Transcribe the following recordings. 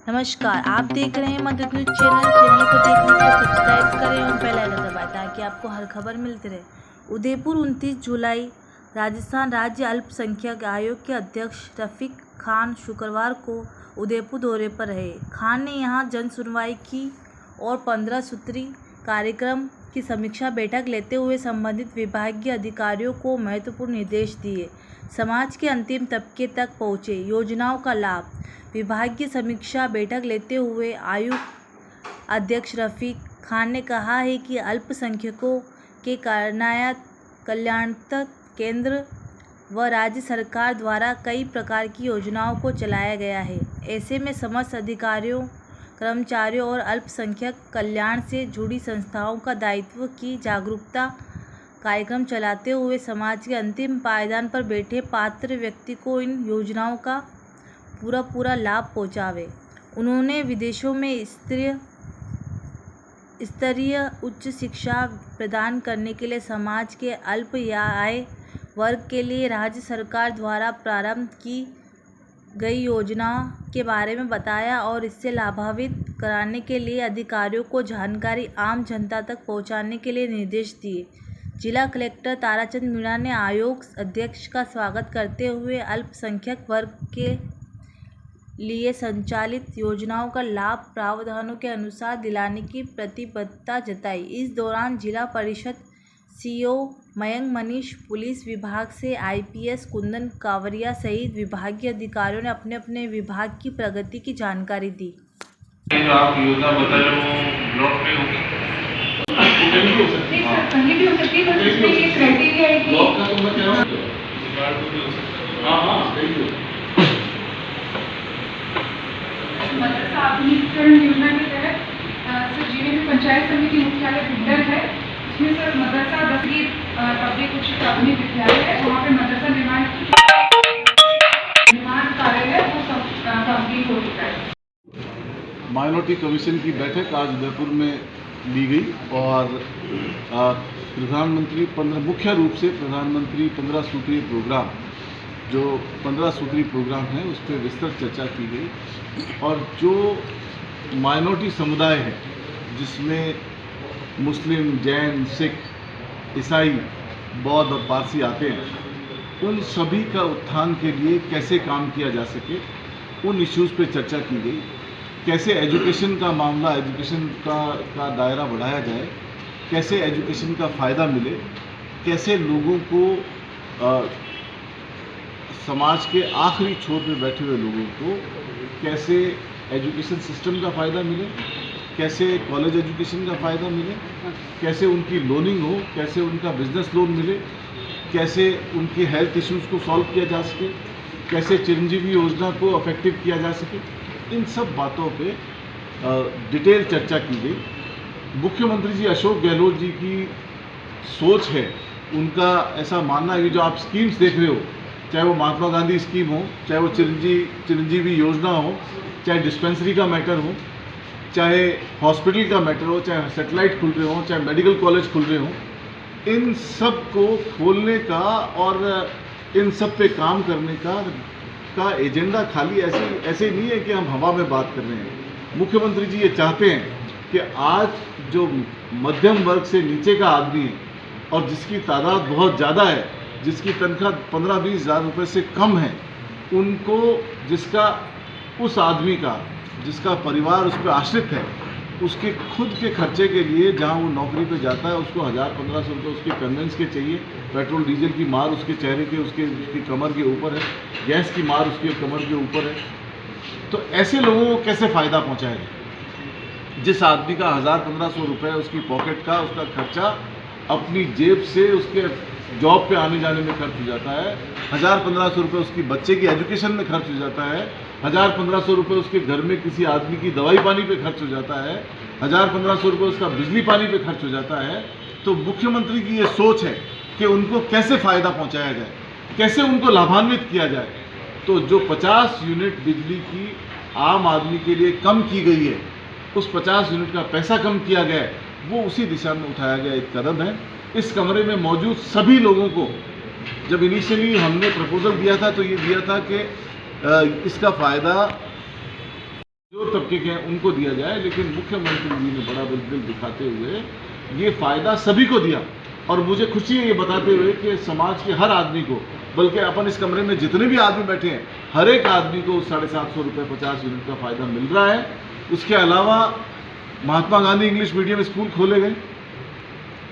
नमस्कार, आप देख रहे हैं मदद न्यूज चैनल को देखने के लिए सब्सक्राइब करें और बेल आइकन दबाएं ताकि आपको हर खबर मिलती रहे। उदयपुर 29 जुलाई। राजस्थान राज्य अल्पसंख्यक आयोग के अध्यक्ष रफीक खान शुक्रवार को उदयपुर दौरे पर रहे। खान ने यहां जन सुनवाई की और 15 सूत्री कार्यक्रम की समीक्षा बैठक लेते हुए संबंधित विभागीय अधिकारियों को महत्वपूर्ण निर्देश दिए। समाज के अंतिम तबके तक पहुंचे योजनाओं का लाभ। विभागीय समीक्षा बैठक लेते हुए आयोग अध्यक्ष रफीक खान ने कहा है कि अल्पसंख्यकों के कल्याणार्थ केंद्र व राज्य सरकार द्वारा कई प्रकार की योजनाओं को चलाया गया है। ऐसे में समस्त अधिकारियों, कर्मचारियों और अल्पसंख्यक कल्याण से जुड़ी संस्थाओं का दायित्व की जागरूकता कार्यक्रम चलाते हुए समाज के अंतिम पायदान पर बैठे पात्र व्यक्ति को इन योजनाओं का पूरा लाभ पहुंचावे। उन्होंने विदेशों में स्तरीय उच्च शिक्षा प्रदान करने के लिए समाज के अल्प आय वर्ग के लिए राज्य सरकार द्वारा प्रारंभ की गई योजना के बारे में बताया और इससे लाभान्वित कराने के लिए अधिकारियों को जानकारी आम जनता तक पहुंचाने के लिए निर्देश दिए। जिला कलेक्टर ताराचंद मीणा ने आयोग अध्यक्ष का स्वागत करते हुए अल्पसंख्यक वर्ग के लिए संचालित योजनाओं का लाभ प्रावधानों के अनुसार दिलाने की प्रतिबद्धता जताई। इस दौरान जिला परिषद सीईओ मयंक मनीष, पुलिस विभाग से आईपीएस कुंदन कावरिया सहित विभागीय अधिकारियों ने अपने अपने विभाग की प्रगति की जानकारी दी। जो आप योजना बता रहे हो ब्लॉक में होगी, कहीं भी हो सकती है, बस ये क्राइटेरिया है कि ब्लॉक का तो क्या है, रिकॉर्ड तो भी हो सकता है। हाँ सही है। मदरसा आधुनिकीकरण योजना के तहत सर जिले में पंचायत समिति मुख्यालय बिल्डर है, उसमें सर मदरसा 10वीं पब्लिक उच्च आधुनिक विद्यालय है, वहाँ पे मदरसा निर्माण कार्य है वो कंप्लीट हो चुका है। माइनॉरिटी कमीशन की बैठक आज उदयपुर में ली गई और मुख्य रूप से प्रधानमंत्री 15 सूत्रीय प्रोग्राम, जो 15 सूत्रीय प्रोग्राम है उस पर विस्तृत चर्चा की गई और जो माइनॉरिटी समुदाय है जिसमें मुस्लिम, जैन, सिख, ईसाई, बौद्ध और पारसी आते हैं, उन सभी का उत्थान के लिए कैसे काम किया जा सके, उन इश्यूज़ पे चर्चा की गई। कैसे एजुकेशन का मामला, एजुकेशन का दायरा बढ़ाया जाए, कैसे एजुकेशन का फ़ायदा मिले, कैसे लोगों को समाज के आखिरी छोर पे बैठे हुए लोगों को कैसे एजुकेशन सिस्टम का फ़ायदा मिले, कैसे कॉलेज एजुकेशन का फ़ायदा मिले, कैसे उनकी लोनिंग हो, कैसे उनका बिजनेस लोन मिले, कैसे उनके हेल्थ इश्यूज़ को सॉल्व किया जा सके, कैसे चिरंजीवी योजना को अफेक्टिव किया जा सके, इन सब बातों पे डिटेल चर्चा की गई। मुख्यमंत्री जी अशोक गहलोत जी की सोच है, उनका ऐसा मानना है कि जो आप स्कीम्स देख रहे हो, चाहे वो महात्मा गांधी स्कीम हो, चाहे वो चिरंजीवी योजना हो, चाहे डिस्पेंसरी का मैटर हो, चाहे हॉस्पिटल का मैटर हो, चाहे सेटेलाइट खुल रहे हो, चाहे मेडिकल कॉलेज खुल रहे हो, इन सब को खोलने का और इन सब पे काम करने का एजेंडा खाली ऐसे नहीं है कि हम हवा में बात कर रहे हैं। मुख्यमंत्री जी ये चाहते हैं कि आज जो मध्यम वर्ग से नीचे का आदमी है और जिसकी तादाद बहुत ज़्यादा है, जिसकी तनख्वाह 15-20 हज़ार रुपये से कम है, उनको उस आदमी का जिसका परिवार उस पर आश्रित है, उसके खुद के खर्चे के लिए जहां वो नौकरी पे जाता है उसको 1000-1500 रुपये उसके कन्वेंस के चाहिए। पेट्रोल डीजल की मार उसके चेहरे के उसकी कमर के ऊपर है, गैस की मार उसकी कमर के ऊपर है। तो ऐसे लोगों को कैसे फ़ायदा पहुँचाएगा? जिस आदमी का 1000-1500 रुपये उसकी पॉकेट का उसका खर्चा अपनी जेब से उसके जॉब पे आने जाने में खर्च हो जाता है, 1000-1500 रुपये उसकी बच्चे की एजुकेशन में खर्च हो जाता है, 1000-1500 रुपये उसके घर में किसी आदमी की दवाई पानी पे खर्च हो जाता है, 1000-1500 रुपये उसका बिजली पानी पे खर्च हो जाता है। तो मुख्यमंत्री की ये सोच है कि उनको कैसे फ़ायदा पहुंचाया जाए, कैसे उनको लाभान्वित किया जाए। तो जो 50 यूनिट बिजली की आम आदमी के लिए कम की गई है, उस 50 यूनिट का पैसा कम किया गया है, वो उसी दिशा में उठाया गया एक कदम है। इस कमरे में मौजूद सभी लोगों को जब इनिशियली हमने प्रपोजल दिया था तो ये दिया था कि इसका फ़ायदा जो तबके के हैं उनको दिया जाए, लेकिन मुख्यमंत्री जी ने बड़ा दिल दिखाते हुए ये फायदा सभी को दिया। और मुझे खुशी है ये बताते हुए कि समाज के हर आदमी को, बल्कि अपन इस कमरे में जितने भी आदमी बैठे हैं, हर एक आदमी को 750 रुपये 50 यूनिट का फायदा मिल रहा है। उसके अलावा Mahatma Gandhi English medium school खोले गए।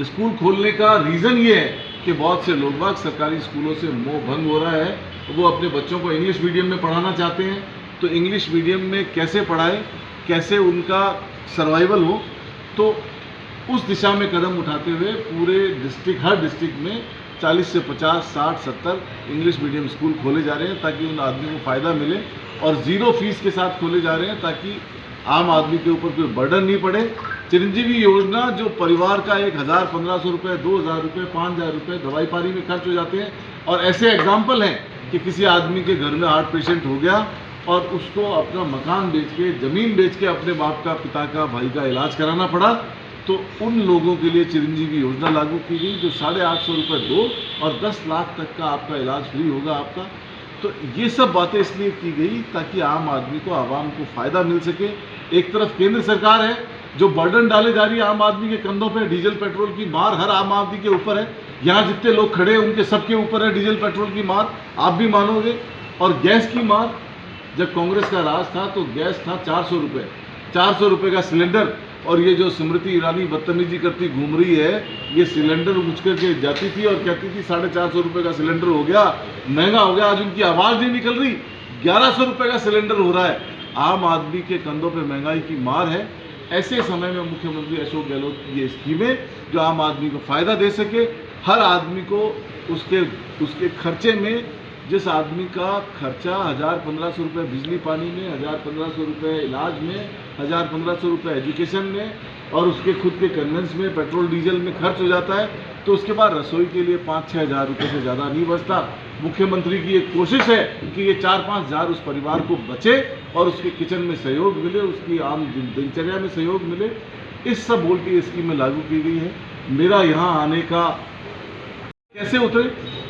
स्कूल खोलने का रीज़न ये है कि बहुत से लोग बाग सरकारी स्कूलों से मोह भंग हो रहा है, वो अपने बच्चों को इंग्लिश मीडियम में पढ़ाना चाहते हैं। तो इंग्लिश मीडियम में कैसे पढ़ाए, कैसे उनका सर्वाइवल हो, तो उस दिशा में कदम उठाते हुए पूरे डिस्ट्रिक्ट, हर डिस्ट्रिक्ट में 40 से 50, 60, 70 इंग्लिश मीडियम स्कूल खोले जा रहे हैं ताकि उन आदमियों को फ़ायदा मिले, और ज़ीरो फीस के साथ खोले जा रहे हैं ताकि आम आदमी के ऊपर कोई बर्डन नहीं पड़े। चिरंजीवी योजना जो परिवार का 1000, 1500 रुपये, 2000 रुपये, 5000 रुपये दवाई पानी में खर्च हो जाते हैं। और ऐसे एग्जाम्पल हैं कि किसी आदमी के घर में हार्ट पेशेंट हो गया और उसको अपना मकान बेच के, ज़मीन बेच के अपने बाप का, पिता का, भाई का इलाज कराना पड़ा, तो उन लोगों के लिए चिरंजीवी योजना लागू की गई जो 850 रुपये दो और 10 लाख तक का आपका इलाज फ्री होगा आपका। तो ये सब बातें इसलिए की गई ताकि आम आदमी को, आवाम को फ़ायदा मिल सके। एक तरफ केंद्र सरकार है जो बर्डन डाले जा रही है आम आदमी के कंधों पे, डीजल पेट्रोल की मार हर आम आदमी के ऊपर है। यहाँ जितने लोग खड़े हैं उनके सबके ऊपर है डीजल पेट्रोल की मार, आप भी मानोगे। और गैस की मार, जब कांग्रेस का राज था तो गैस था 400 रुपये, 400 रुपये का सिलेंडर। और ये जो स्मृति ईरानी बदतमीजी करती घूम रही है, ये सिलेंडर उछकर के जाती थी और कहती थी 450 रुपये का सिलेंडर हो गया, महंगा हो गया। आज उनकी आवाज़ नहीं निकल रही, 1100 रुपये का सिलेंडर हो रहा है। आम आदमी के कंधों पे महंगाई की मार है। ऐसे समय में मुख्यमंत्री अशोक गहलोत की ये स्कीमें जो आम आदमी को फ़ायदा दे सके, हर आदमी को उसके खर्चे में, जिस आदमी का खर्चा 1000-1500 रुपये बिजली पानी में, 1000-1500 रुपये इलाज में, 1000-1500 रुपये एजुकेशन में और उसके खुद के कन्वेंस में, पेट्रोल डीजल में खर्च हो जाता है, तो उसके बाद रसोई के लिए 5-6 हज़ार रुपये से ज़्यादा नहीं बचता। मुख्यमंत्री की एक कोशिश है कि ये 4-5 हज़ार उस परिवार को बचे और उसके किचन में सहयोग मिले, उसकी आम दिनचर्या में सहयोग मिले। इस सब बोल के ये स्कीमें लागू की गई है। मेरा यहाँ आने का कैसे उतरे,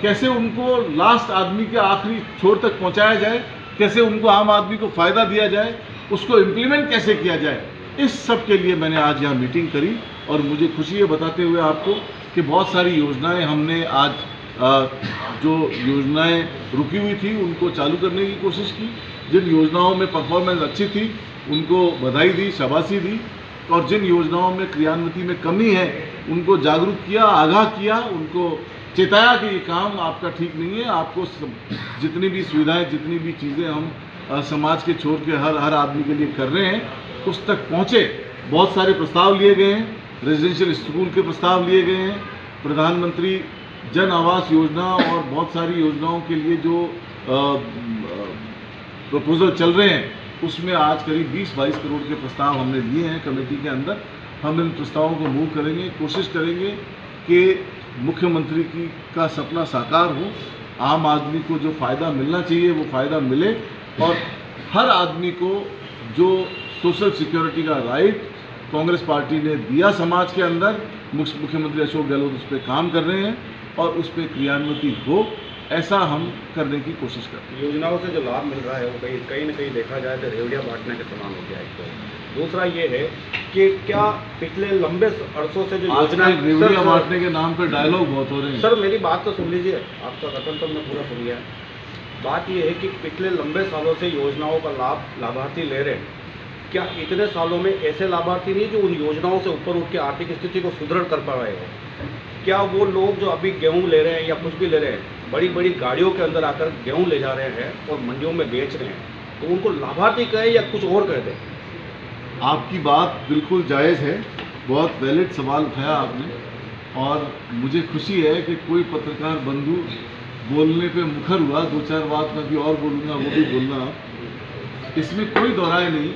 कैसे उनको लास्ट आदमी के आखिरी छोर तक पहुंचाया जाए, कैसे उनको आम आदमी को फ़ायदा दिया जाए, उसको इम्प्लीमेंट कैसे किया जाए, इस सब के लिए मैंने आज यहाँ मीटिंग करी। और मुझे खुशी है बताते हुए आपको कि बहुत सारी योजनाएं हमने आज जो योजनाएं रुकी हुई थी उनको चालू करने की कोशिश की। जिन योजनाओं में परफॉर्मेंस अच्छी थी उनको बधाई दी, शाबाशी दी, और जिन योजनाओं में क्रियान्विति में कमी है उनको जागरूक किया, आगाह किया, उनको चेताया कि ये काम आपका ठीक नहीं है। आपको जितनी भी सुविधाएं, जितनी भी चीज़ें हम समाज के छोर के हर आदमी के लिए कर रहे हैं, उस तक पहुँचे। बहुत सारे प्रस्ताव लिए गए हैं, रेजिडेंशियल स्कूल के प्रस्ताव लिए गए हैं, प्रधानमंत्री जन आवास योजना और बहुत सारी योजनाओं के लिए जो प्रपोजल चल रहे हैं, उसमें आज करीब 20-22 करोड़ के प्रस्ताव हमने लिए हैं कमेटी के अंदर। हम इन प्रस्तावों को मूव करेंगे, कोशिश करेंगे कि मुख्यमंत्री का सपना साकार हो, आम आदमी को जो फ़ायदा मिलना चाहिए वो फ़ायदा मिले, और हर आदमी को जो सोशल सिक्योरिटी का राइट कांग्रेस पार्टी ने दिया समाज के अंदर, मुख्यमंत्री अशोक गहलोत उस पर काम कर रहे हैं और उस पर क्रियान्विति हो, ऐसा हम करने की कोशिश करते हैं। योजनाओं से जो लाभ मिल रहा है वो कहीं न कहीं देखा जाए तो रेवड़िया बांटने के समान हो गया है। दूसरा ये है कि क्या पिछले लंबे अरसों से जो योजना, रेवड़िया बांटने के नाम पर डायलॉग बहुत हो रहे हैं। सर मेरी बात तो सुन लीजिए, आपका कथन तो मैं पूरा सुन लिया। बात ये है कि पिछले लंबे सालों से योजनाओं का लाभ लाभार्थी ले रहे हैं। क्या इतने सालों में ऐसे लाभार्थी नहीं जो उन योजनाओं से ऊपर उठ के आर्थिक स्थिति को सुदृढ़ कर पा रहे हो? क्या वो लोग जो अभी गेहूं ले रहे हैं या कुछ भी ले रहे हैं, बड़ी बड़ी गाड़ियों के अंदर आकर गेहूं ले जा रहे हैं और मंडियों में बेच रहे हैं, तो उनको लाभार्थी कहें या कुछ और कह दें? आपकी बात बिल्कुल जायज़ है, बहुत वैलिड सवाल उठाया आपने, और मुझे खुशी है कि कोई पत्रकार बंधु बोलने पे मुखर हुआ। 2-4 बात मैं भी और बोलूँगा, वो भी बोलना। इसमें कोई दोहराए नहीं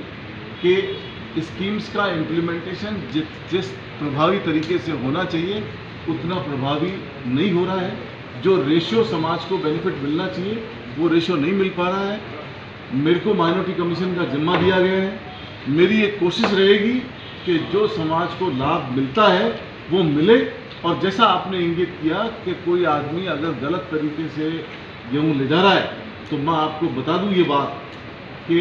कि स्कीम्स का इम्प्लीमेंटेशन जिस प्रभावी तरीके से होना चाहिए उतना प्रभावी नहीं हो रहा है। जो रेशियो समाज को बेनिफिट मिलना चाहिए वो रेशियो नहीं मिल पा रहा है। मेरे को माइनॉरिटी कमीशन का जिम्मा दिया गया है। मेरी एक कोशिश रहेगी कि जो समाज को लाभ मिलता है वो मिले, और जैसा आपने इंगित किया कि कोई आदमी अगर गलत तरीके से गेहूँ ले जा रहा है, तो मैं आपको बता दूं ये बात कि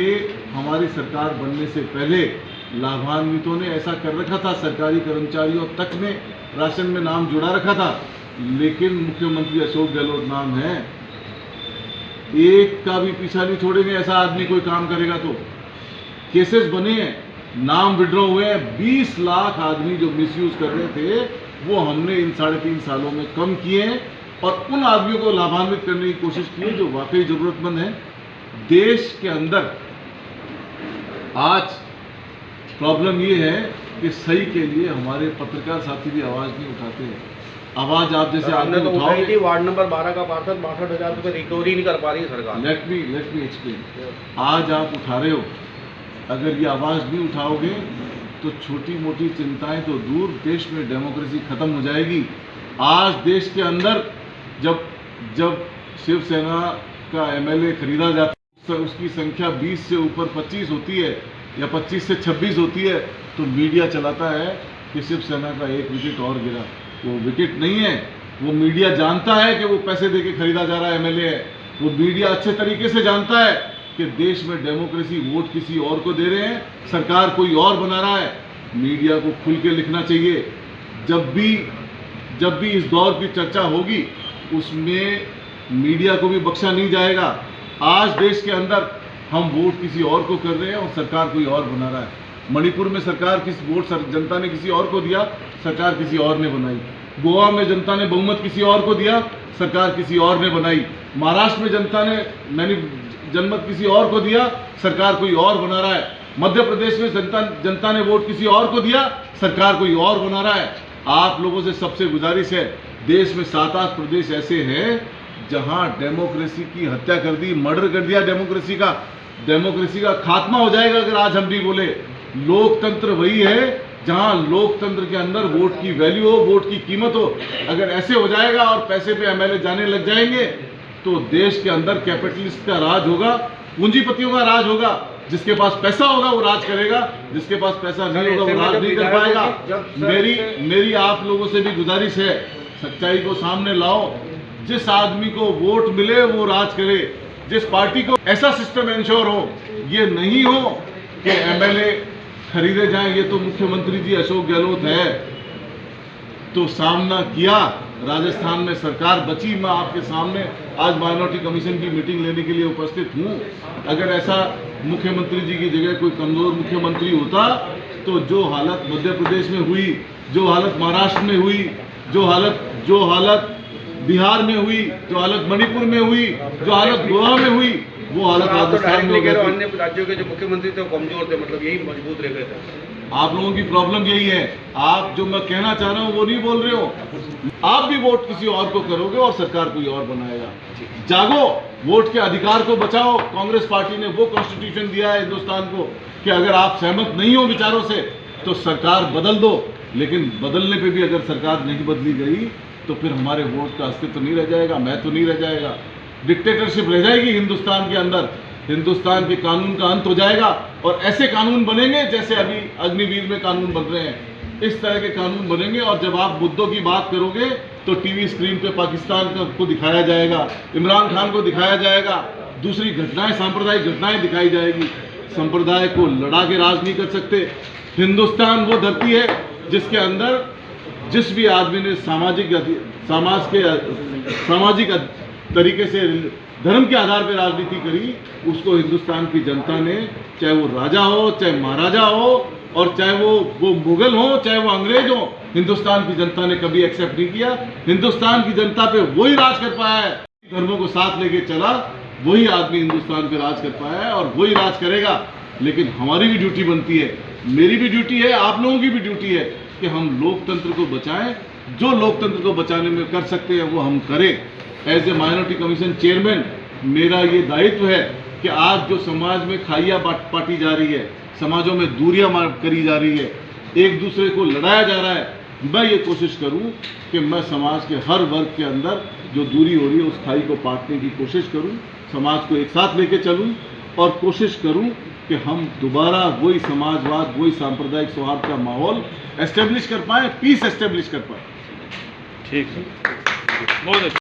हमारी सरकार बनने से पहले लाभान्वितों ने ऐसा कर रखा था, सरकारी कर्मचारियों तक ने राशन में नाम जुड़ा रखा था, लेकिन मुख्यमंत्री अशोक गहलोत नाम है, एक का भी पीछा नहीं छोड़ेंगे। ऐसा आदमी कोई काम करेगा तो केसेस बने हैं, नाम विड्रॉ हुए हैं। 20 लाख आदमी जो मिसयूज कर रहे थे वो हमने इन 3.5 सालों में कम किए हैं और उन आदमियों को लाभान्वित करने की कोशिश की है जो वाकई जरूरतमंद है। देश के अंदर आज प्रॉब्लम ये है कि सही के लिए हमारे पत्रकार साथी भी आवाज नहीं उठाते हैं। आवाज आप जैसे हमने तो उठाई उठाओगे। थी, वार्ड नंबर 12 का पार्षद 62,000 रुपये रिकवरी नहीं कर पा रही है सरकार। Let me explain. आज आप उठा रहे हो, अगर ये आवाज नहीं उठाओगे तो छोटी मोटी चिंताएं तो दूर, देश में डेमोक्रेसी खत्म हो जाएगी। आज देश के अंदर जब शिवसेना का एमएलए खरीदा जाता है, उसकी संख्या 20 से ऊपर 25 होती है या 25 से 26 होती है, तो मीडिया चलाता है कि शिवसेना का 1 विकेट और गिरा। वो विकेट नहीं है, वो मीडिया जानता है कि वो पैसे देके खरीदा जा रहा एमएलए है। वो मीडिया अच्छे तरीके से जानता है कि देश में डेमोक्रेसी वोट किसी और को दे रहे हैं, सरकार कोई और बना रहा है। मीडिया को खुल के लिखना चाहिए। जब भी इस दौर की चर्चा होगी उसमें मीडिया को भी बख्शा नहीं जाएगा। आज देश के अंदर हम वोट किसी और को कर रहे हैं और सरकार कोई और बना रहा है। मणिपुर में जनता ने किसी और को दिया, सरकार किसी और ने बनाई। गोवा में जनता ने बहुमत किसी और को दिया, सरकार किसी और ने बनाई। महाराष्ट्र में जनता ने जनमत किसी और को दिया, सरकार कोई और बना रहा है। मध्य प्रदेश में जनता ने वोट किसी और को दिया, सरकार कोई और बना रहा है। आप लोगों से सबसे गुजारिश है, देश में 7-8 प्रदेश ऐसे हैं जहां डेमोक्रेसी की हत्या कर दी, मर्डर कर दिया डेमोक्रेसी का खात्मा हो जाएगा अगर आज हम भी बोले। लोकतंत्र वही है जहां लोकतंत्र के अंदर वोट की वैल्यू हो, वोट की कीमत हो। अगर ऐसे हो जाएगा और पैसे पे एमएलए जाने लग जाएंगे तो देश के अंदर कैपिटलिस्ट का राज होगा, पूंजीपतियों का राज होगा। जिसके पास पैसा होगा वो राज करेगा, जिसके पास पैसा नहीं होगा वो राज नहीं कर पाएगा। मेरी आप लोगों से भी गुजारिश है, सच्चाई को सामने लाओ। जिस आदमी को वोट मिले वो राज करे, जिस पार्टी को ऐसा सिस्टम इंश्योर हो, ये नहीं हो कि एमएलए खरीदे जाएं। ये तो मुख्यमंत्री जी अशोक गहलोत है तो सामना किया, राजस्थान में सरकार बची। मैं आपके सामने आज माइनॉरिटी कमीशन की मीटिंग लेने के लिए उपस्थित हूं। अगर ऐसा मुख्यमंत्री जी की जगह कोई कमजोर मुख्यमंत्री होता तो जो हालत मध्य प्रदेश में हुई, जो हालत महाराष्ट्र में हुई, जो हालत बिहार में हुई, जो हालत मणिपुर में हुई, जो हालत गोवा में हुई, वो हालत राजस्थान में हो गई। अन्य राज्यों के जो मुख्यमंत्री थे वो कमजोर थे, मतलब यही मजबूत रह गए थे। आप लोगों की प्रॉब्लम यही है। आप जो मैं कहना चाह रहा हूं वो नहीं बोल रहे हो। आप भी वोट किसी और को करोगे और सरकार कोई और बनाएगा। जागो, वोट के अधिकार को बचाओ। कांग्रेस पार्टी ने वो कॉन्स्टिट्यूशन दिया है हिंदुस्तान को कि अगर आप सहमत नहीं हो विचारों से तो सरकार बदल दो, लेकिन बदलने पे भी अगर सरकार नहीं बदली गई तो फिर हमारे वोट का अस्तित्व नहीं रह जाएगा, महत्व नहीं रह जाएगा, डिक्टेटरशिप रह जाएगी हिंदुस्तान के अंदर। हिंदुस्तान के कानून का अंत हो जाएगा और ऐसे कानून बनेंगे जैसे अभी अग्निवीर में कानून बन रहे हैं। इस तरह के कानून बनेंगे और जब आप मुद्दों की बात करोगे तो टीवी स्क्रीन पे पाकिस्तान को दिखाया जाएगा, इमरान खान को दिखाया जाएगा, दूसरी घटनाएं, सांप्रदायिक घटनाएं दिखाई जाएगी। संप्रदाय को लड़ा के राज नहीं कर सकते। हिंदुस्तान वो धरती है जिसके अंदर जिस भी आदमी ने सामाजिक तरीके से धर्म के आधार पर राजनीति करी, उसको हिंदुस्तान की जनता ने, चाहे वो राजा हो, चाहे महाराजा हो, और चाहे वो मुगल हो, चाहे वो अंग्रेज हो, हिंदुस्तान की जनता ने कभी एक्सेप्ट नहीं किया। हिंदुस्तान की जनता पे वही राज कर पाया है, धर्मों को साथ लेके चला, वही आदमी हिंदुस्तान पे राज कर पाया है और वही राज करेगा। लेकिन हमारी भी ड्यूटी बनती है, मेरी भी ड्यूटी है, आप लोगों की भी ड्यूटी है कि हम लोकतंत्र को बचाएं। जो लोकतंत्र को बचाने में कर सकते हैं वो हम करें। As a minority commission chairman मेरा ये दायित्व है कि आज जो समाज में खाइयाँ बांटी जा रही है, समाजों में दूरियां करी जा रही है, एक दूसरे को लड़ाया जा रहा है, मैं ये कोशिश करूं कि मैं समाज के हर वर्ग के अंदर जो दूरी हो रही है उस खाई को पाटने की कोशिश करूं, समाज को एक साथ लेके चलूं और कोशिश करूं कि हम दोबारा वही समाजवाद, वही सांप्रदायिक सौहार्द का माहौल एस्टेब्लिश कर पाएँ, पीस एस्टेब्लिश कर पाएँ। ठीक है, बहुत अच्छा।